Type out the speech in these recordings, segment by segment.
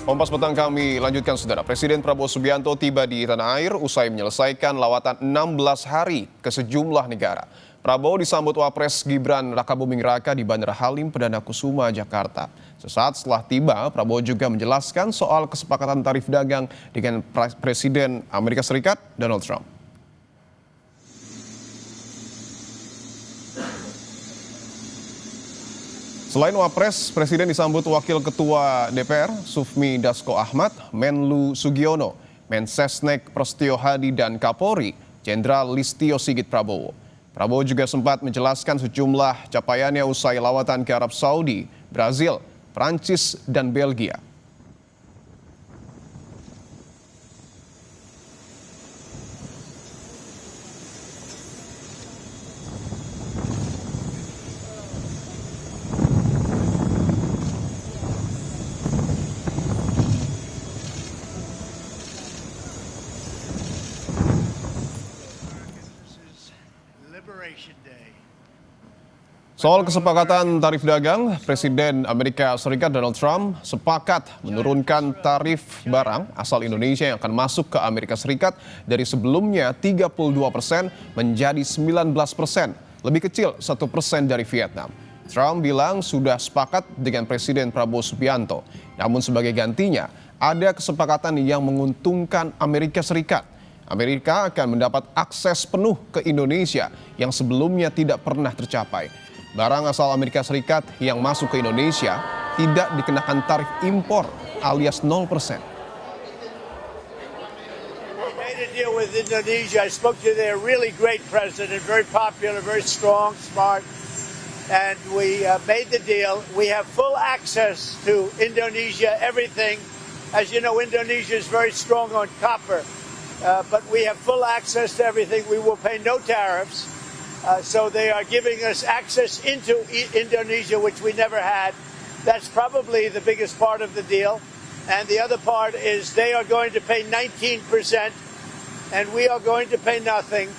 Kompas Petang kami lanjutkan, saudara. Presiden Prabowo Subianto tiba di tanah air usai menyelesaikan lawatan 16 hari ke sejumlah negara. Prabowo disambut Wapres Gibran Rakabuming Raka di Bandara Halim Perdana Kusuma, Jakarta. Sesaat setelah tiba, Prabowo juga menjelaskan soal kesepakatan tarif dagang dengan Presiden Amerika Serikat Donald Trump. Selain Wapres, Presiden disambut Wakil Ketua DPR Sufmi Dasko Ahmad, Menlu Sugiono, Mensesnek Prasetyo Hadi, dan Kapolri Jenderal Listio Sigit Prabowo. Prabowo juga sempat menjelaskan sejumlah capaiannya usai lawatan ke Arab Saudi, Brazil, Prancis, dan Belgia. Soal kesepakatan tarif dagang, Presiden Amerika Serikat Donald Trump sepakat menurunkan tarif barang asal Indonesia yang akan masuk ke Amerika Serikat dari sebelumnya 32% menjadi 19%, lebih kecil 1% dari Vietnam. Trump bilang sudah sepakat dengan Presiden Prabowo Subianto, namun sebagai gantinya ada kesepakatan yang menguntungkan Amerika Serikat. Amerika akan mendapat akses penuh ke Indonesia yang sebelumnya tidak pernah tercapai. Barang asal Amerika Serikat yang masuk ke Indonesia tidak dikenakan tarif impor alias 0%. Made a deal with Indonesia. I spoke to their really great president, very popular, very strong, smart, and we made the deal. We have full access to Indonesia, everything. As you know, Indonesia is very strong on copper, but we have full access to everything. We will pay no tariffs. So they are giving us access into Indonesia, which we never had. That's probably the biggest part of the deal. And the other part is they are going to pay 19%, and we are going to pay nothing.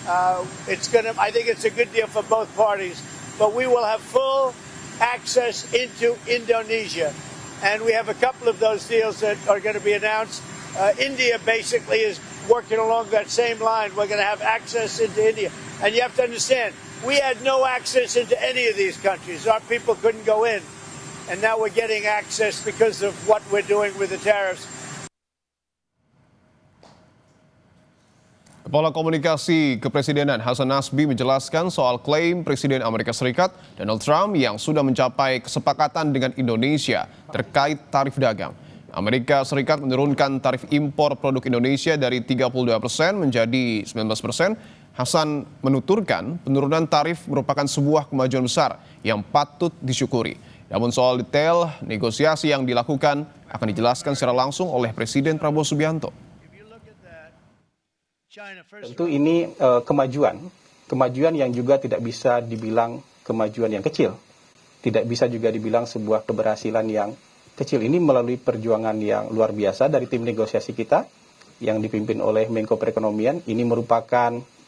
I think it's a good deal for both parties. But we will have full access into Indonesia. And we have a couple of those deals that are going to be announced. India basically is working along that same line. We're going to have access into India. And you have to understand, we had no access into any of these countries. Our people couldn't go in. And now we're getting access because of what we're doing with the tariffs. Kepala Komunikasi Kepresidenan Hasan Nasbi menjelaskan soal klaim Presiden Amerika Serikat Donald Trump yang sudah mencapai kesepakatan dengan Indonesia terkait tarif dagang. Amerika Serikat menurunkan tarif impor produk Indonesia dari 32% menjadi 19%. Hasan menuturkan penurunan tarif merupakan sebuah kemajuan besar yang patut disyukuri. Namun soal detail negosiasi yang dilakukan akan dijelaskan secara langsung oleh Presiden Prabowo Subianto. Tentu ini kemajuan yang juga tidak bisa dibilang kemajuan yang kecil. Tidak bisa juga dibilang sebuah keberhasilan yang kecil. Ini melalui perjuangan yang luar biasa dari tim negosiasi kita yang dipimpin oleh Menko Perekonomian. Ini merupakan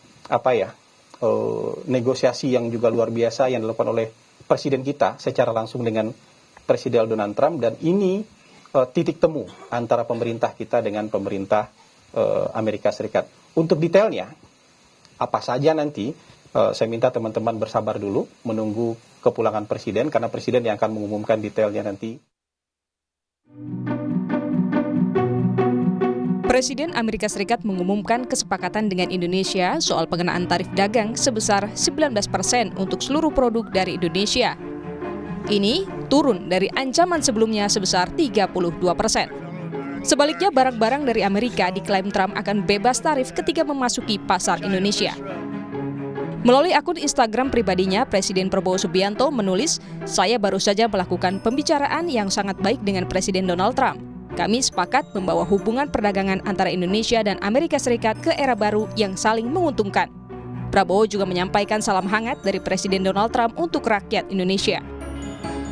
negosiasi yang juga luar biasa yang dilakukan oleh Presiden kita secara langsung dengan Presiden Donald Trump, dan ini titik temu antara pemerintah kita dengan pemerintah Amerika Serikat. Untuk detailnya apa saja nanti saya minta teman-teman bersabar dulu menunggu kepulangan Presiden, karena Presiden yang akan mengumumkan detailnya nanti. Presiden Amerika Serikat mengumumkan kesepakatan dengan Indonesia soal pengenaan tarif dagang sebesar 19% untuk seluruh produk dari Indonesia. Ini turun dari ancaman sebelumnya sebesar 32%. Sebaliknya, barang-barang dari Amerika diklaim Trump akan bebas tarif ketika memasuki pasar Indonesia. Melalui akun Instagram pribadinya, Presiden Prabowo Subianto menulis, "Saya baru saja melakukan pembicaraan yang sangat baik dengan Presiden Donald Trump. Kami sepakat membawa hubungan perdagangan antara Indonesia dan Amerika Serikat ke era baru yang saling menguntungkan." Prabowo juga menyampaikan salam hangat dari Presiden Donald Trump untuk rakyat Indonesia.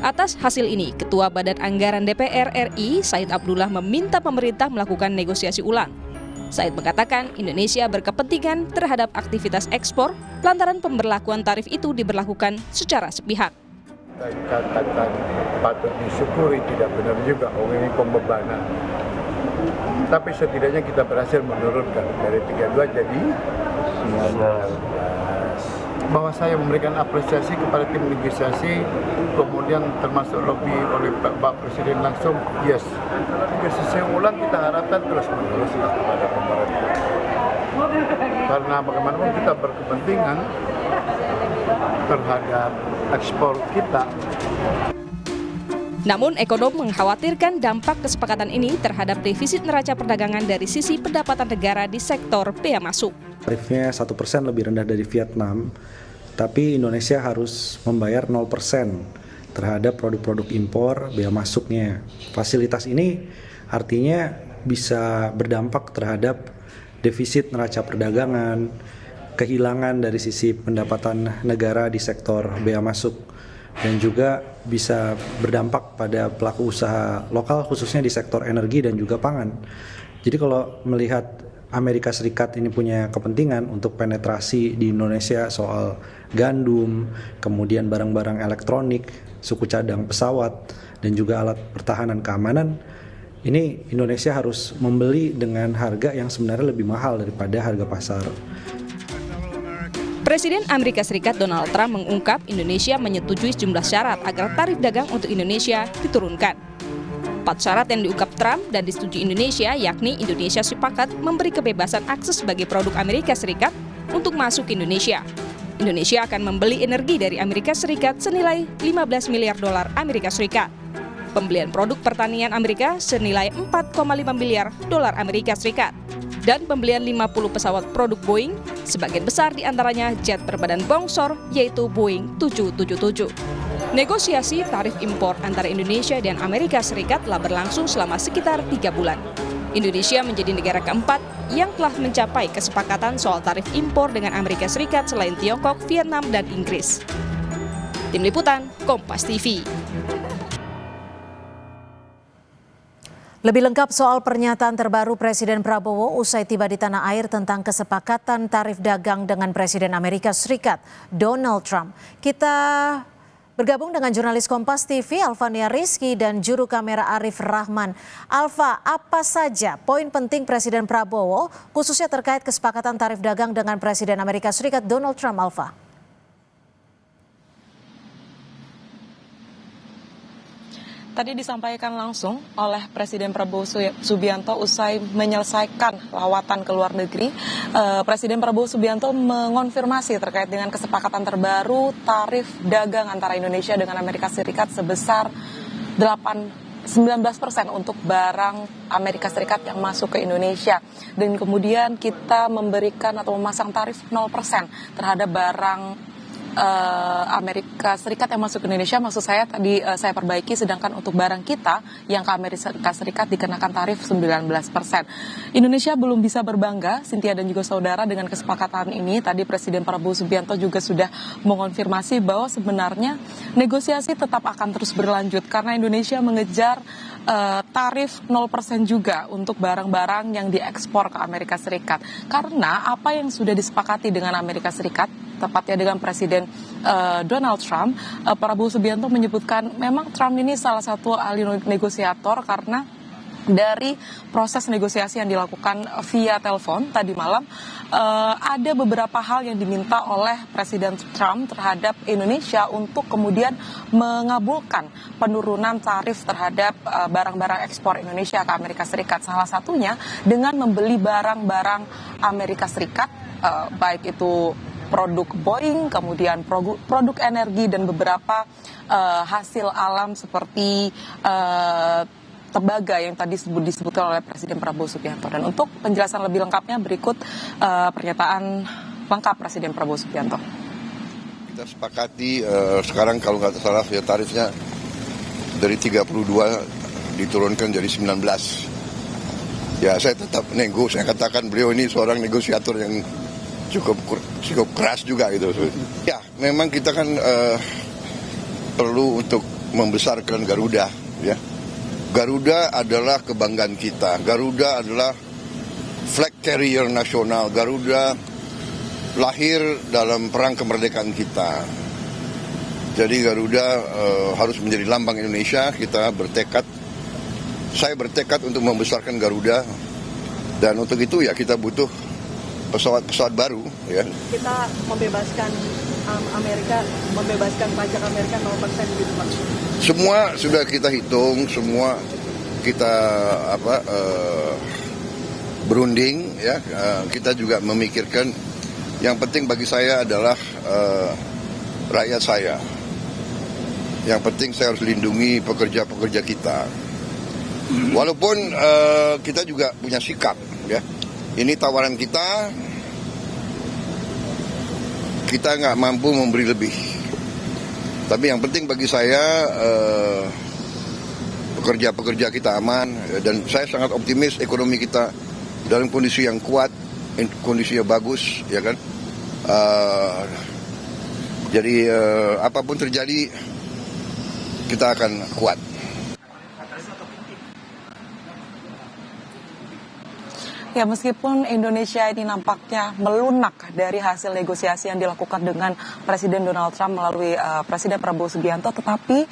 Atas hasil ini, Ketua Badan Anggaran DPR RI, Said Abdullah, meminta pemerintah melakukan negosiasi ulang. Said mengatakan Indonesia berkepentingan terhadap aktivitas ekspor lantaran pemberlakuan tarif itu diberlakukan secara sepihak. Katakan patut disyukuri tidak benar juga, ini pembebanan. Tapi setidaknya kita berhasil menurunkan dari 32 jadi 19. Bahwa saya memberikan apresiasi kepada tim negosiasi, kemudian termasuk lobby oleh Pak Presiden langsung, yes. Negosiasi ulang kita harapkan terus menerus kepada pemerintah. Karena bagaimanapun kita berkepentingan terhadap ekspor kita. Namun, ekonom mengkhawatirkan dampak kesepakatan ini terhadap defisit neraca perdagangan dari sisi pendapatan negara di sektor bea masuk. Tarifnya 1% lebih rendah dari Vietnam, tapi Indonesia harus membayar 0% terhadap produk-produk impor bea masuknya. Fasilitas ini artinya bisa berdampak terhadap defisit neraca perdagangan, kehilangan dari sisi pendapatan negara di sektor bea masuk, dan juga bisa berdampak pada pelaku usaha lokal khususnya di sektor energi dan juga pangan. Jadi kalau melihat Amerika Serikat ini punya kepentingan untuk penetrasi di Indonesia soal gandum, kemudian barang-barang elektronik, suku cadang pesawat, dan juga alat pertahanan keamanan, ini Indonesia harus membeli dengan harga yang sebenarnya lebih mahal daripada harga pasar. Presiden Amerika Serikat Donald Trump mengungkap Indonesia menyetujui sejumlah syarat agar tarif dagang untuk Indonesia diturunkan. 4 syarat yang diungkap Trump dan disetujui Indonesia, yakni Indonesia sepakat memberi kebebasan akses bagi produk Amerika Serikat untuk masuk ke Indonesia. Indonesia akan membeli energi dari Amerika Serikat senilai 15 miliar dolar Amerika Serikat. Pembelian produk pertanian Amerika senilai 4,5 miliar dolar Amerika Serikat. Dan pembelian 50 pesawat produk Boeing, sebagian besar diantaranya jet berbadan bongsor, yaitu Boeing 777. Negosiasi tarif impor antara Indonesia dan Amerika Serikat telah berlangsung selama sekitar 3 bulan. Indonesia menjadi negara keempat yang telah mencapai kesepakatan soal tarif impor dengan Amerika Serikat selain Tiongkok, Vietnam, dan Inggris. Tim Liputan, Kompas TV. Lebih lengkap soal pernyataan terbaru Presiden Prabowo usai tiba di tanah air tentang kesepakatan tarif dagang dengan Presiden Amerika Serikat, Donald Trump. Kita bergabung dengan jurnalis Kompas TV, Alvania Rizky, dan juru kamera Arif Rahman. Alva, apa saja poin penting Presiden Prabowo, khususnya terkait kesepakatan tarif dagang dengan Presiden Amerika Serikat, Donald Trump, Alva? Tadi disampaikan langsung oleh Presiden Prabowo Subianto usai menyelesaikan lawatan ke luar negeri. Presiden Prabowo Subianto mengonfirmasi terkait dengan kesepakatan terbaru tarif dagang antara Indonesia dengan Amerika Serikat sebesar 19% untuk barang Amerika Serikat yang masuk ke Indonesia. Dan kemudian kita memberikan atau memasang tarif 0% terhadap barang Amerika Serikat yang masuk ke Indonesia. Maksud saya tadi saya perbaiki, sedangkan untuk barang kita yang ke Amerika Serikat dikenakan tarif 19%. Indonesia belum bisa berbangga, Cynthia dan juga saudara, dengan kesepakatan ini. Tadi Presiden Prabowo Subianto juga sudah mengonfirmasi bahwa sebenarnya negosiasi tetap akan terus berlanjut karena Indonesia mengejar tarif 0% juga untuk barang-barang yang diekspor ke Amerika Serikat. Karena apa yang sudah disepakati dengan Amerika Serikat, tepatnya dengan Presiden Donald Trump, Prabowo Subianto menyebutkan memang Trump ini salah satu ahli negosiator karena dari proses negosiasi yang dilakukan via telepon tadi malam, ada beberapa hal yang diminta oleh Presiden Trump terhadap Indonesia untuk kemudian mengabulkan penurunan tarif terhadap barang-barang ekspor Indonesia ke Amerika Serikat. Salah satunya dengan membeli barang-barang Amerika Serikat, baik itu produk Boeing, kemudian produk energi dan beberapa hasil alam seperti tembaga yang tadi disebutkan oleh Presiden Prabowo Subianto. Dan untuk penjelasan lebih lengkapnya berikut pernyataan lengkap Presiden Prabowo Subianto. Kita sepakati sekarang kalau nggak salah ya tarifnya dari 32 diturunkan jadi 19. Ya saya tetap nego, saya katakan beliau ini seorang negosiator yang cukup keras juga gitu. Ya memang kita kan perlu untuk membesarkan Garuda, ya. Garuda adalah kebanggaan kita. Garuda adalah flag carrier nasional. Garuda lahir dalam perang kemerdekaan kita. Jadi Garuda harus menjadi lambang Indonesia. Kita bertekad, saya bertekad untuk membesarkan Garuda, dan untuk itu ya kita butuh pesawat-pesawat baru. Ya. Kita membebaskan Amerika, membebaskan pajak Amerika 0% gitu Pak. Semua sudah kita hitung, semua kita berunding, ya. Kita juga memikirkan. Yang penting bagi saya adalah rakyat saya. Yang penting saya harus lindungi pekerja-pekerja kita. Walaupun kita juga punya sikap, ya. Ini tawaran kita nggak mampu memberi lebih. Tapi yang penting bagi saya pekerja-pekerja kita aman, dan saya sangat optimis ekonomi kita dalam kondisi yang kuat, kondisinya bagus, ya kan. Jadi apapun terjadi kita akan kuat. Ya, meskipun Indonesia ini nampaknya melunak dari hasil negosiasi yang dilakukan dengan Presiden Donald Trump melalui Presiden Prabowo Subianto, tetapi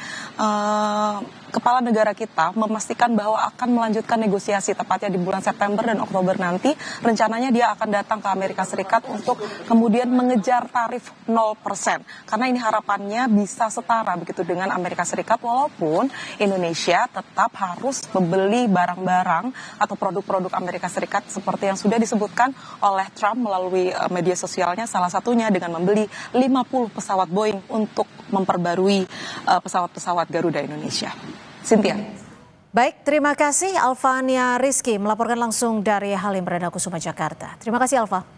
kepala negara kita memastikan bahwa akan melanjutkan negosiasi tepatnya di bulan September dan Oktober nanti. Rencananya dia akan datang ke Amerika Serikat untuk kemudian mengejar tarif 0%. Karena ini harapannya bisa setara begitu dengan Amerika Serikat, walaupun Indonesia tetap harus membeli barang-barang atau produk-produk Amerika Serikat seperti yang sudah disebutkan oleh Trump melalui media sosialnya, salah satunya dengan membeli 50 pesawat Boeing untuk memperbarui pesawat-pesawat Garuda Indonesia. Cynthia. Baik, terima kasih Alvania Rizky melaporkan langsung dari Halim Perdana Kusuma, Jakarta. Terima kasih Alva.